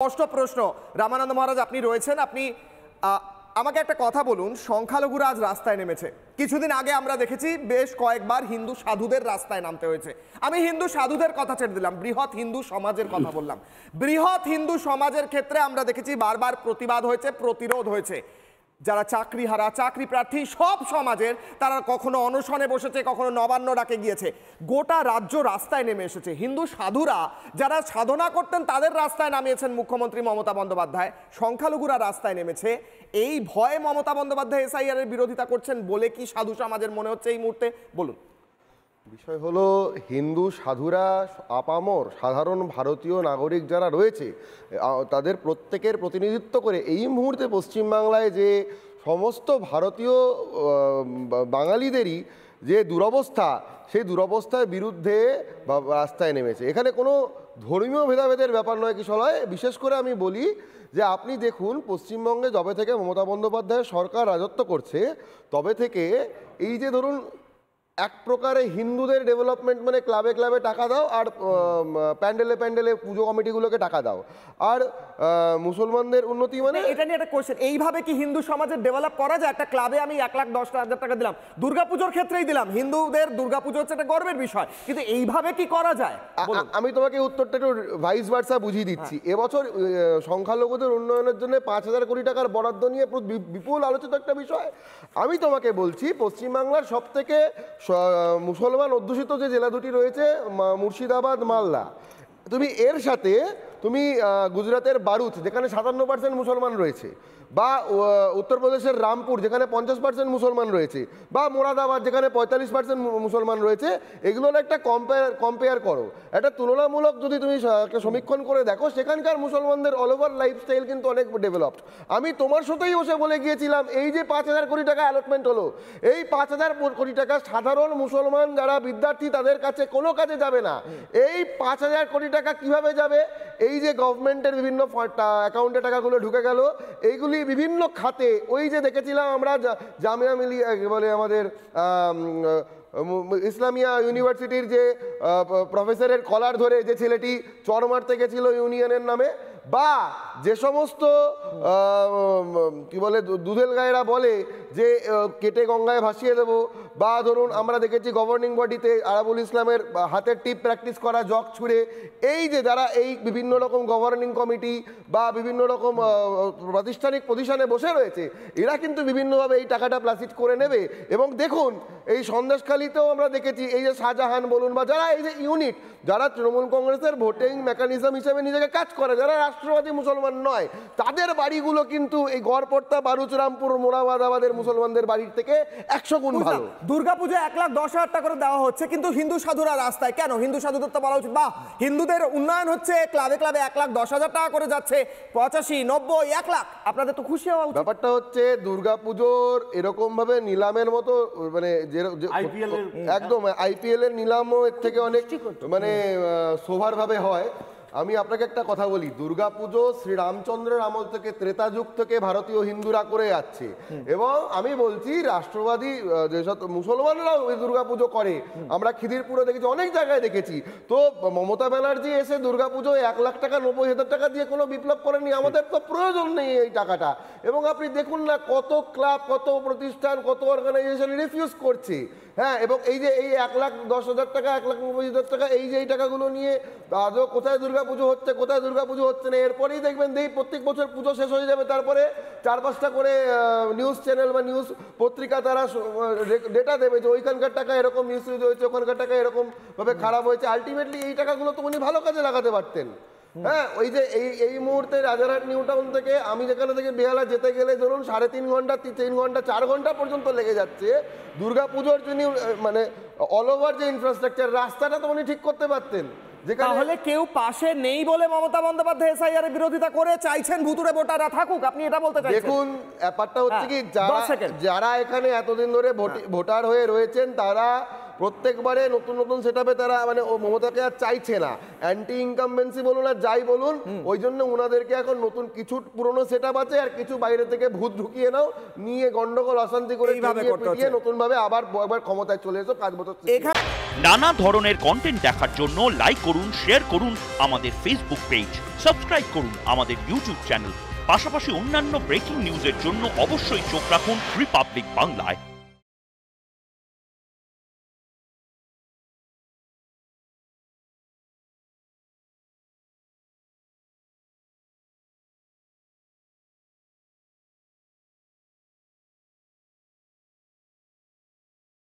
স্পষ্ট প্রশ্ন। রামানন্দ মহারাজ, আপনি রয়েছেন, আপনি আমাকে একটা কথা বলুন। সংখ্যালঘুরা আজ রাস্তায় নেমেছে। কিছুদিন আগে আমরা দেখেছি বেশ কয়েকবার হিন্দু সাধুদের রাস্তায় নামতে হয়েছে। আমি হিন্দু সাধুদের কথা ছেড়ে দিলাম, বৃহৎ হিন্দু সমাজের কথা বললাম। বৃহৎ হিন্দু সমাজের ক্ষেত্রে আমরা দেখেছি বারবার প্রতিবাদ হয়েছে, প্রতিরোধ হয়েছে। যারা চাকরিহারা, চাকরি প্রার্থী, সব সমাজের, তারা কখনো অনশনে বসেছে, কখনো নবান্ন ডাকে গিয়েছে। গোটা রাজ্য রাস্তায় নেমে এসেছে। হিন্দু সাধুরা যারা সাধনা করতেন তাদের রাস্তায় নামিয়েছেন মুখ্যমন্ত্রী মমতা বন্দ্যোপাধ্যায়। সংখ্যালঘুরা রাস্তায় নেমেছে। এই ভয়ে মমতা বন্দ্যোপাধ্যায় এসআইআর এর বিরোধিতা করছেন বলে কি সাধু সমাজের মনে হচ্ছে এই মুহূর্তে? বলুন। বিষয় হলো, হিন্দু সাধুরা আপামর সাধারণ ভারতীয় নাগরিক যারা রয়েছে তাদের প্রত্যেকের প্রতিনিধিত্ব করে এই মুহূর্তে পশ্চিমবাংলায় যে সমস্ত ভারতীয় বাঙালিদেরই যে দুরবস্থা, সেই দুরবস্থার বিরুদ্ধে রাস্তায় নেমেছে। এখানে কোনো ধর্মীয় ভেদাভেদের ব্যাপার নয় কিশলয়। বিশেষ করে আমি বলি যে আপনি দেখুন, পশ্চিমবঙ্গে যবে থেকে মমতা বন্দ্যোপাধ্যায়ের সরকার রাজত্ব করছে তবে থেকে এই যে ধরুন এক প্রকারে হিন্দুদের ডেভেলপমেন্ট মানে ক্লাবে ক্লাবে টাকা দাও, আর প্যান্ডেলে প্যান্ডেলে পুজো কমিটিগুলোকে টাকা দাও, আর মুসলমানদের উন্নতি মানে এটা নিয়ে একটা কোশ্চেন, এইভাবে কি হিন্দু সমাজের ডেভেলপ করা যায়? একটা ক্লাবে আমি 1,10,000 টাকা দিলাম, দুর্গাপুজোর ক্ষেত্রেই দিলাম, হিন্দুদের দুর্গাপুজো হচ্ছে একটা গর্বের বিষয়, কিন্তু এইভাবে কি করা যায়? আমি তোমাকে উত্তরটা একটু ভাইস ভার্সা বুঝিয়ে দিচ্ছি। এবছর সংখ্যালঘুদের উন্নয়নের জন্য 5,000 কোটি টাকার বরাদ্দ নিয়ে বিপুল আলোচিত একটা বিষয়। আমি তোমাকে বলছি, পশ্চিমবাংলার সব থেকে মুসলমান অধ্যুষিত যে জেলা দুটি রয়েছে, মুর্শিদাবাদ, মালদা, তুমি এর সাথে তুমি গুজরাটের বারুচ যেখানে 57% মুসলমান রয়েছে, বা উত্তরপ্রদেশের রামপুর যেখানে 50% মুসলমান রয়েছে, বা মোরাদাবাদ যেখানে 45% মুসলমান রয়েছে, এগুলোর একটা কম্পেয়ার করো, একটা তুলনামূলক যদি তুমি একটা সমীক্ষণ করে দেখো, সেখানকার মুসলমানদের অল ওভার লাইফস্টাইল কিন্তু অনেক ডেভেলপড। আমি তোমার সাথেই বসে বলে গিয়েছিলাম, এই যে 5,000 কোটি টাকা অ্যালটমেন্ট হলো, এই 5,000 কোটি টাকা সাধারণ মুসলমান যারা বিদ্যার্থী তাদের কাছে কোনো কাজে যাবে না। এই 5,000 কোটি টাকা কিভাবে যাবে? এই যে গভর্নমেন্টের বিভিন্ন অ্যাকাউন্টে টাকাগুলো ঢুকে গেল, এইগুলি বিভিন্ন খাতে, ওই যে দেখেছিলাম আমরা জামিয়া মিলিয়া বলে আমাদের ইসলামিয়া ইউনিভার্সিটির যে প্রফেসরের কলার ধরে যে ছেলেটি চর মারতে গেছিল ইউনিয়নের নামে, বা যে সমস্ত কি বলে দুধেল গায়েরা বলে যে কেটে গঙ্গায় ভাসিয়ে দেবো, বা ধরুন আমরা দেখেছি গভর্নিং বডিতে আরাবুল ইসলামের হাতের টিপ প্র্যাকটিস করা জগ ছুঁড়ে, এই যে যারা এই বিভিন্ন রকম গভর্নিং কমিটি বা বিভিন্ন রকম প্রাতিষ্ঠানিক পজিশনে বসে রয়েছে, এরা কিন্তু বিভিন্নভাবে এই টাকাটা প্লাসিট করে নেবে। এবং দেখুন, এই সন্দেশখালিতেও আমরা দেখেছি, এই যে শাহজাহান বলুন, বা যারা এই যে ইউনিট, যারা তৃণমূল কংগ্রেসের ভোটিং মেকানিজম হিসেবে নিজেকে কাজ করে, যারা রাষ্ট্রবাদী মুসলমান নয়, তাদের বাড়িগুলো কিন্তু এই গড়পড়তা, বারুচ, রামপুর, মোরাদাবাদের মুসলমানদের বাড়ির থেকে 100 গুণ ভালো। দুর্গাপুজো 1,10,000 টাকা করে দেওয়া হচ্ছে, কিন্তু হিন্দু সাধুরা রাস্তায় কেন? হিন্দু সাধুদের তো বলা উচিত, বাহ, হিন্দুদের উন্নয়ন হচ্ছে, ক্লাবে ক্লাবে 1,10,000 টাকা করে যাচ্ছে, 85, 90, 1 লাখ, আপনাদের তো খুশি হওয়া উচিত। ব্যাপারটা হচ্ছে, দুর্গাপুজোর এরকম ভাবে নিলামের মতো, মানে একদম আইপিএল এর নিলামও এর থেকে অনেক মানে সোভার ভাবে হয়। আমি আপনাকে একটা কথা বলি, দুর্গাপুজো শ্রীরামচন্দ্রের আমল থেকে, ত্রেতা যুগ থেকে ভারতীয় হিন্দুরা করে যাচ্ছে, এবং আমি বলছি রাষ্ট্রবাদী যেসব মুসলমানরাও ওই দুর্গাপুজো করে, আমরা খিদিরপুরে দেখেছি, অনেক জায়গায় দেখেছি। তো মমতা ব্যানার্জি এসে দুর্গাপুজো 1 লাখ টাকা, 90,000 টাকা দিয়ে কোনো বিপ্লব করেনি। আমাদের তো প্রয়োজন নেই এই টাকাটা। এবং আপনি দেখুন না, কত ক্লাব, কত প্রতিষ্ঠান, কত অর্গানাইজেশন রিফিউজ করছে। হ্যাঁ, এবং এই যে এই 1,10,000 টাকা, 1,90,000 টাকা, এই যে এই টাকাগুলো নিয়ে আদৌ কোথায় দুর্গাপুজো হচ্ছে, কোথায় দুর্গাপুজো হচ্ছে না, এরপরেই দেখবেন এই প্রত্যেক বছর পুজো শেষ হয়ে যাবে, তারপরে 4-5টা করে নিউজ চ্যানেল বা নিউজ পত্রিকা তারা ডেটা দেবে যে ওইখানকার টাকা এরকম মিসইউজ হয়েছে, ওখানকার টাকা এরকম ভাবে খারাপ হয়েছে। আলটিমেটলি এই টাকাগুলো তো উনি ভালো কাজে লাগাতে পারতেন। হ্যাঁ, ওই যে এই মুহূর্তে রাজারহাট নিউ টাউন থেকে আমি যেখানে থেকে বেহালা যেতে গেলে ধরুন 3.5 ঘন্টা, 3 ঘন্টা, 4 ঘন্টা পর্যন্ত লেগে যাচ্ছে। দুর্গাপুজোর জন্য মানে অল ওভার যে ইনফ্রাস্ট্রাকচার, রাস্তাটা তো উনি ঠিক করতে পারতেন। তাহলে কেউ পাশে নেই বলে মমতা বন্দ্যোপাধ্যায় এসআইআর এর বিরোধিতা করে চাইছেন ভুতুড়ে ভোটাররা থাকুক, আপনি এটা বলতে চাইছেন? দেখুন, ব্যাপারটা হচ্ছে কি, যারা এখানে এতদিন ধরে ভোটার হয়ে রয়েছেন, তারা প্রত্যেকবারে নতুন নতুন সেটআপে তারা মানে মমতাকে আর চাইছে না। অ্যান্টি ইনকামবেন্সি বলুন আর যাই বলুন, ওই জন্য ওনাদেরকে এখন নতুন কিছু পুরনো সেটআপ আছে, আর কিছু বাইরে থেকে ভূত ঢুকিয়ে নাও, নিয়ে গন্ডগোল অশান্তি করে নতুন ভাবে আবার ক্ষমতায় চলে এসো 5 বছর। নানা ধরনের কন্টেন্ট দেখার জন্য লাইক করুন, শেয়ার করুন আমাদের ফেসবুক পেজ, সাবস্ক্রাইব করুন আমাদের ইউটিউব চ্যানেল। পাশাপাশি অন্যান্য ব্রেকিং নিউজের জন্য অবশ্যই চোখ রাখুন রিপাবলিক বাংলায়।